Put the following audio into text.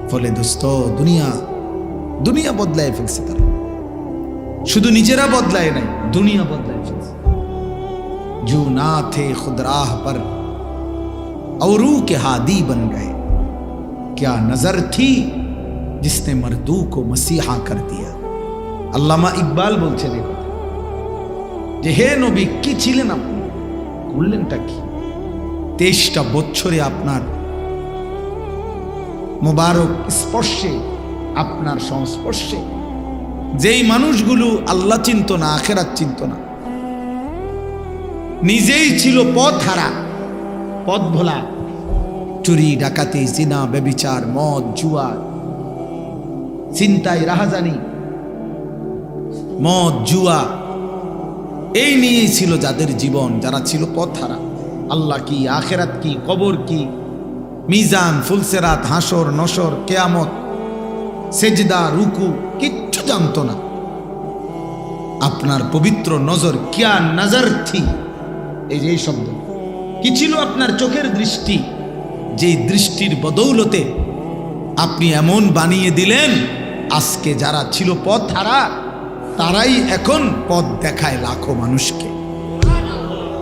ফলে দোস্ত দুনিয়া বদলায় ফেলছে তারা। শুধু নিজেরা বদলায় নাই, দুনিয়া বদলায় ফেলছে। जो ना थे खुद राह पर औरू के हादी बन गए, क्या नजर थी जिसने मर्दू को मसीहा कर दिया। আল্লামা ইকবাল বলছেন এই কথা, যে হে নবী কি ছিলেন আপনি, করলেনটা কি? 23টা বছরে আপনার মোবারক স্পর্শে, আপনার সংস্পর্শে যেই মানুষগুলো আল্লাহ চিনত না, আখেরাত চিনত না, নিজেই ছিল পথ হারা, পথ ভোলা, চুরি ডাকাতি জিনা ব্যভিচার মদ জুয়া চিন্তায় রাহাজানি, মদ জুয়া এই নিয়েই ছিল যাদের জীবন, যারা ছিল পথ হারা। আল্লাহ কি, আখেরাত কি, কবর কি, মিজান, ফুলসেরাত, হাসর নসর, কেয়ামত, সেজদা রুকু কিচ্ছু জানতো না। আপনার পবিত্র নজর, কিয়া নজর থি, এই যে শব্দ কি ছিল? আপনার চোখের দৃষ্টি, যেই দৃষ্টির বদৌলতে আপনি এমন বানিয়ে দিলেন, আজকে যারা ছিল পথ হারা তারাই এখন পথ দেখায় লাখো মানুষকে।